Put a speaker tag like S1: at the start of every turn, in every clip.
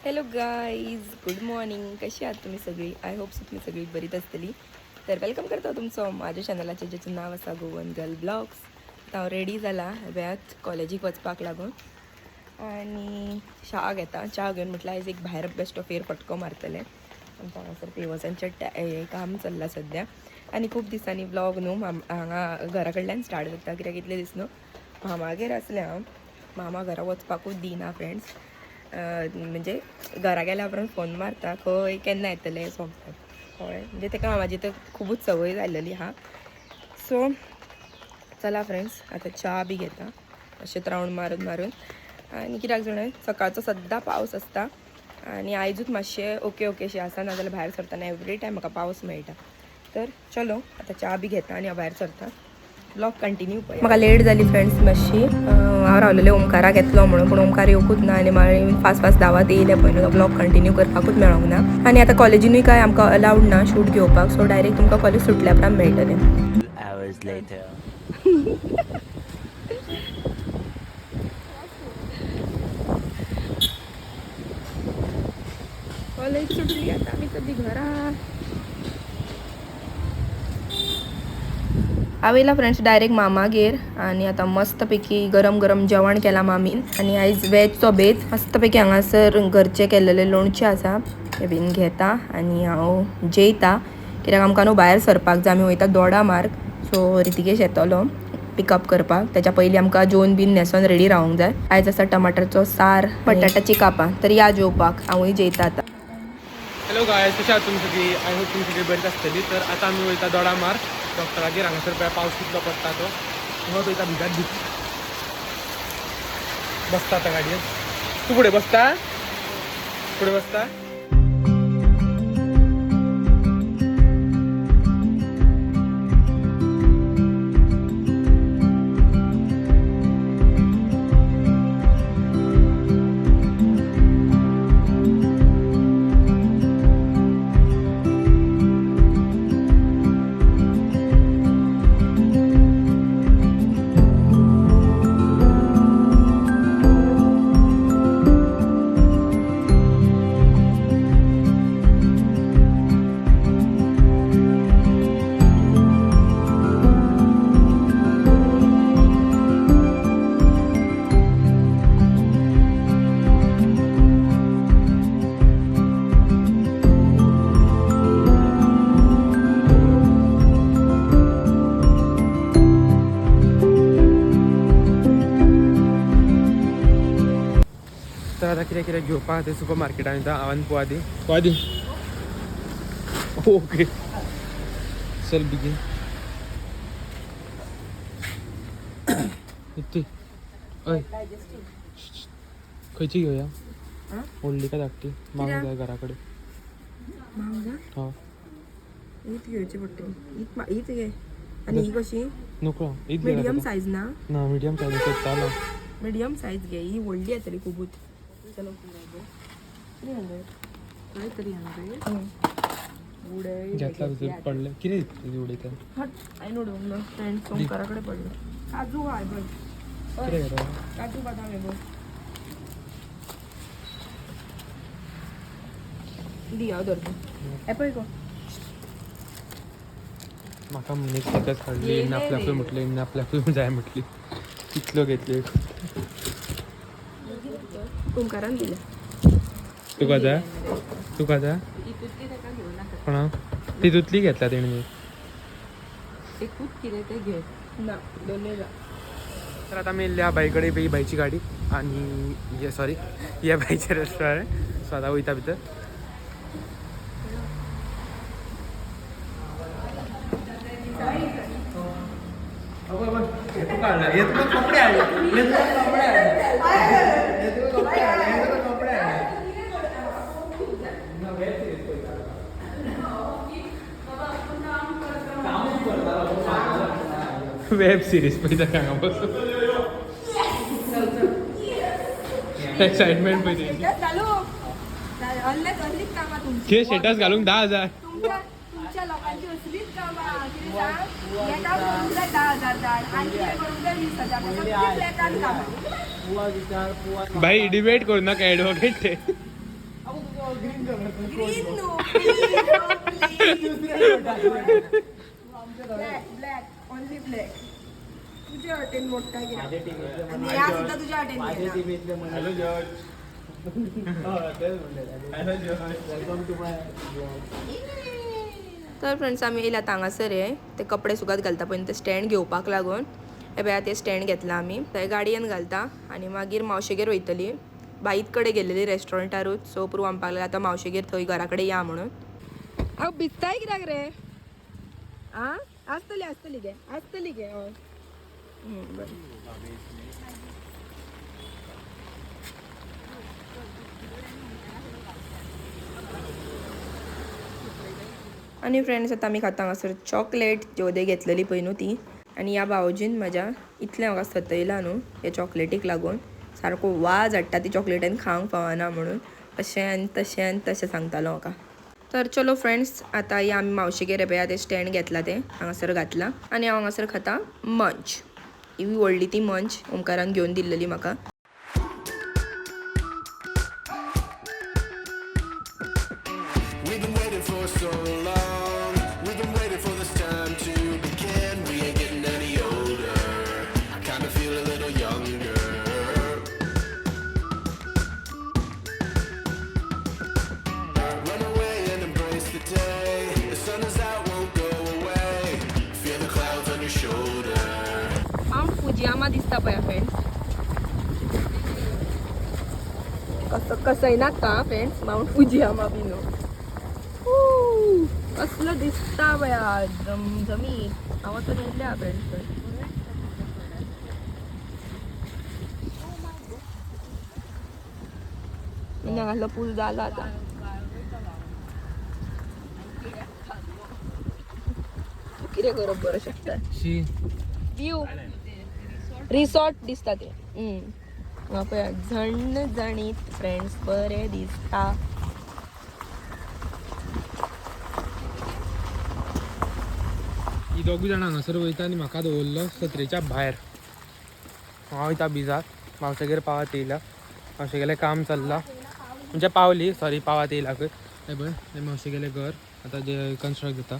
S1: Hello guys, good morning. कशी आहात तुम्ही सगळी? आय होप तुम्ही सगळी बरीच असतली. तर वेलकम करता तुमचं माझ्या चॅनलाचे ज्याचं नाव असा गोवन गर्ल ब्लॉग्स. हांव रेडी जाला व्यात कॉलेजीक वचपाक लागून आणि च्या घेता. च्या घेवन म्हटलं आयज एक भायर बेश्टो फेर फटको मारतले. आमच्या हांगासर पेवसांचें काम चल्लां सद्या आनी खूब दिसांनी ब्लॉग न्हू हांगा घरा कडल्यान स्टार्ट जाता. कित्याक इतले दीस न्हू मामागेर आसलें हांव. मामा घरा वचपाकूच दिना फ्रेंड्स. म्हणजे घरा गेल्या उपरांत फोन मारता खंय केन्ना येतले सोमतात कळ्ळें. म्हणजे ताका म्हाजी तर खुबूच संवय जाल्लेली आहा. सो चला फ्रेंड्स, आतां च्या बी घेता अशेंच रावंड मारून आनी कित्याक जाणां सकाळचो सद्दां पावस आसता आनी आयजूच मातशें ओकेशें आसा. नाजाल्यार भायर सरतना एवरी टायम म्हाका पावस मेळटा. तर चलो आतां च्या बी घेता आनी हांव भायर सरता. ब्लॉग कंटिन्यू पळय. म्हाका लेट जाली फ्रेंड्स मातशी. हांव रावलेलें ओमकाराक येतलो म्हणून, पूण ओमकार येवकूच ना आनी मागीर फास्ट दावात येयले पळय ब्लॉग कंटिन्यू करपाकूच मेळोंक ना. आनी आतां कॉलेजीनूय काय आमकां अलावड ना शूट घेवपाक. सो डायरेक्ट तुमकां कॉलेज सुटल्या उपरांत मेळटलें. कॉलेज सुटली आता आम्ही कधी घरा. आवेला फ्रेंड्स डायरेक्ट मामागेर आनी आतां मस्तपैकी गरम गरम जेवण केलां मामीन. आनी आयज वेजचो बेत मस्तपैकी हांगासर घरचें केल्लेलें लोणचें आसा तें बीन घेता आनी हांव जेयता. कित्याक आमकां न्हू भायर सरपाक जाय. आमी वयता दोडा मार्ग. सो रितीकेश येतलो पिकअप करपाक. तेच्या पयलीं आमकां जेवन बीन न्हेसोन रेडी रावंक जाय. आयज आसा टमाटरचो सार, बटाटाची कापां. तर या जेवपाक, हांवूय जेयता आतां.
S2: हॅलो गाय, कशा आहात तुम्ही सगळी? आय होप तुम्ही सगळी बरीच आसतली. तर आता आम्ही वयता दोडा मार्ग डॉक्टरागेर. हांगासर पळय पावस कितलो पडटा तो. हो वयता भिजात दीस बसता आतां गाडयेन. तूं फुडें बसता? फुडें बसता? तर आता कितें घेवपाक ते सुपर मार्केटान येता. हांवें पोवादी ओके चल बेगीन. इतली हय खंयची घेवया? व्हडली काय धाकटी? मागूंक जाय घरा कडेन.
S1: हीच घेवची पडटली. हीच घे. आनी ही कशी?
S2: नको
S1: मिडियम सायज ना?
S2: ना मिडियम सायज सोदतालो.
S1: मिडियम सायज घे. ही व्हडली येतली खुबूच. चलो 300 काय 300 उडय
S2: घेतला तुझं पडले किती उडयता.
S1: हट I know don't know friend सोमकाराकडे पडले. काजू हाय बघ.
S2: कितें घेता?
S1: काजू बदाम आहे बघ. दी हांव धरता. एपय गो
S2: म्हाका मनीस एकच काडली. इन्न आपल्याकूय म्हटलें, इन्न आपल्याकूय जाय म्हटली. कितलो घेतली?
S1: ओमकारान दिले.
S2: तुका जाय? तुका जाय? कोणा तितूतली घेतला तेणी?
S1: एकूच कितें तें घे. ना दोनूय जा.
S2: तर आता आमी येयल्ल्या बाई कडेन. ही बाईची गाडी आनी हे सॉरी ह्या बाईचें रेस्टॉरंट. सो आतां वयता भितर. वेब सिरीज पळयता हांगा बसून. एक्साइटमेंट पळय तेजी. कितें स्टेटस घालूंक 10,000.
S1: तुमच्या लोकांची असलीच कामां. कितें सांग, एका करूंक जाय 10,000 धाड आनी कितें करूंक जाय 20,000. सगळीं फ्लॅटान कामां.
S2: भाई डिबेट करू नाका, एडवोकेट ते.
S1: Green no black only black तुझ्या हॉटेल मोठा घ्या आणि या सुद्धा तुझ्या हॉटेल तर फ्रेंड्स आम्ही येयला हांगासर आहे ते कपडे सुकात घालता पण ते स्टँड घेवपाक लागून हे पळय ते स्टँड घेतला आमी थंय गाडयेन घालता आनी मागीर मावशेगेर वयतली बाईत कडेन गेल्लेली रेस्टॉरंटारूच सो प्रू आमपाक लागला आतां मावशेगेर थंय घरा कडेन या म्हणून हांव भिजताय कित्याक रे आं आसतली आसतली गे हय बरें आणि फ्रेंड्स आता आमी खाता हांगासर चॉकलेट जेवदे घेतलेली पळय न्हू ती आनी ह्या भावजीन म्हाज्या इतलें म्हाका सतयला न्हू हे चॉकलेटीक लागून सारको वाज हाडटा ती चॉकलेटान खावंक पावना म्हणून अशें आनी तशें सांगतालो म्हाका तर चलो फ्रेंड्स आतां या आमी मावशेगेर पळया ते स्टँड घेतला ते हांगासर घातला आनी हांव हांगासर खाता मंच ही व्हडली ती मंच ओमकारान घेवन दिल्लेली म्हाका
S3: We've been waiting for so long. We've been waiting for this time to begin. We ain't getting any older. I kinda feel a little younger. Run away and embrace the day. The sun is out, won't go away. Feel the clouds on your shoulder.
S1: Mount Fujiyama दिसता पळय friends कसंय नाका friends mount Fujiyama बी न्हू कसलं दिसता बया जमीन हांव तर येयल्या फ्रेंड्स हांगासलो पूल जालो आतां कितें करप बरो शकता व्यू रिसॉर्ट दिसता ते पळय झणझणीत फ्रेंड्स बरें दिसता
S2: ही दोगूय जाणां हांगासर वयता आनी म्हाका दवरलो सत्रेच्या भायर हांव वयता बिजाक मावशेगेर पावत येयला मावशेगेलें काम चल्लां म्हणजे पावली सॉरी पावत येयलाकय हे पळय हें मावशेगेलें घर आतां जे कन्स्ट्रक्ट जाता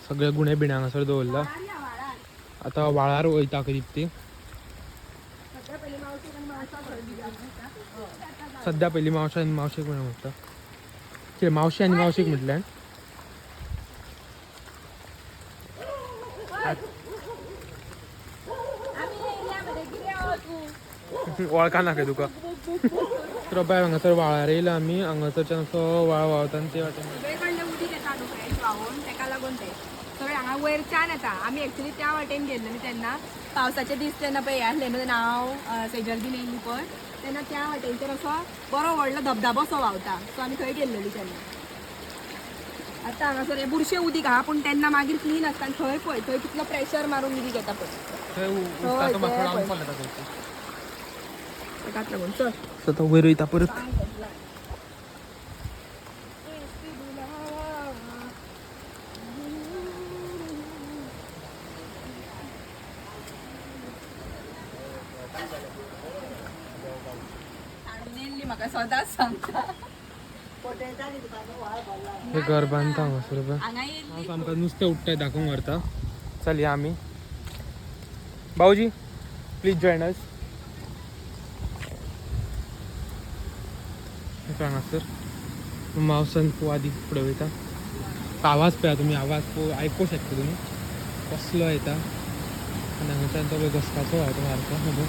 S2: सगळे गुणे बिणे हांगासर दवरला आतां व्हाळार वयता खंय ती सद्या पयलीं मावशे आनी मावशेक म्हणून म्हणटा कितें मावशी आनी मावशेक म्हटल्यार वळखा ना तुका तर बाय हांगासर व्हाळार येयला आमी हांगासरच्यान असो व्हाळ व्हांवता आनी ते वाटेन
S1: सगळेकडले उदीक येता न्हू फ्रेंड्स व्हांवून तेका लागून ते सगळे हांगा वयरच्यान येता आमी एक्चुली त्या वाटेन गेल्लेली तेन्ना पावसाचे दीस तेन्ना पळय आसले न्हू तेन्ना हांव सेजल बीन येयल्ली पळय तेन्ना त्या वाटेनच्यान असो बरो व्हडलो धबधबो असो व्हांवता सो आमी थंय गेल्लेली तेन्ना आतां हांगासर हें बुरशें उदीक आहा पूण तेन्ना मागीर क्लीन आसता आनी थंय पळय थंय कितलो प्रेशर मारून उदीक येता पळय ताका लागून चल
S2: सो तो वयर वयता परत
S1: म्हाका सदांच सांगता
S2: हे घर बांदता हांगासर पळय आमकां नुस्तें उठटाय दाखोवंक व्हरता चलया आमी भाऊजी प्लीज जॉइन अस हांगासर मावसान आदी फुडें वयता आवाज पळया तुमी आवाज आयकूंक शकता तुमी कसलो येता आनी हांगाच्यान तो घसकाचो व्हांवता सारको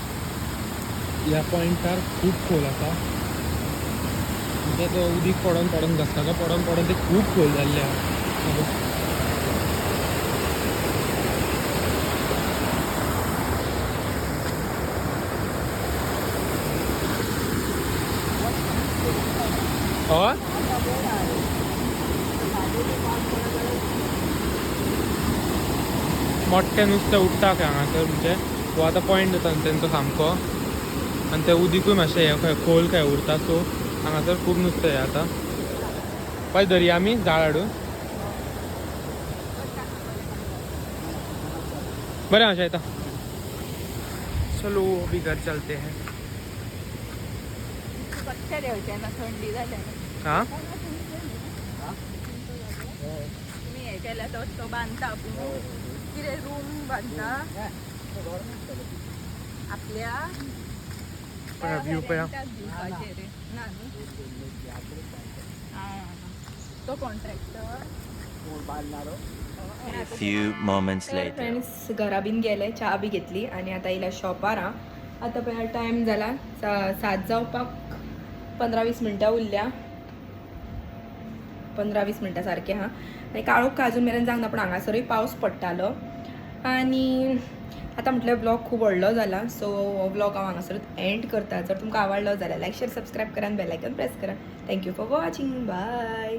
S2: ह्या पॉयंटार खूब खोल आसा म्हणजे तो उदीक पडोन पडोन घसकाचो पडोन पडोन ते खूब खोल जाल्ले आहा हय मोठ्ठें नुस्तें उठटा खंय हांगासर म्हणजे हो आतां पॉयंट जाता न्ही तेंचो सामको आनी ते उदीकूय मातशें हें खंय खोल खंय उरता सो हांगासर खूब नुस्तें हें जाता पळय धरया आमी जाळ हाडून बरें अशें येता चलो अभी घर चलते हैं
S1: थंडी जाल्या
S2: हा
S1: तुम्ही हे केल्या तो बांधता किती रूम बांधता आपल्या
S2: व्ह्यू पया
S1: तो contractor
S4: A few moments later.
S1: Friends घरा बीन गेले चहा बी घेतली आणि आता येयला शॉपार हा आता पळय टायम जाला 7 जावपाक 15-20 मिनटां उरल्या 15-20 मिनटां सारखे हा आणि काळोख अजून मेरेन जावंक ना पण हांगासरूय पावस पडटालो आणि आता म्हटल्यार ब्लॉग खूब व्हडलो जाला सो हो ब्लॉग हांव हांगासरूच एंड करता जर तुमकां आवडलो जाल्यार लायक शेअर सबस्क्राईब करा आनी बेल आयकन प्रेस करा थँक्यू फॉर वॉचिंग बाय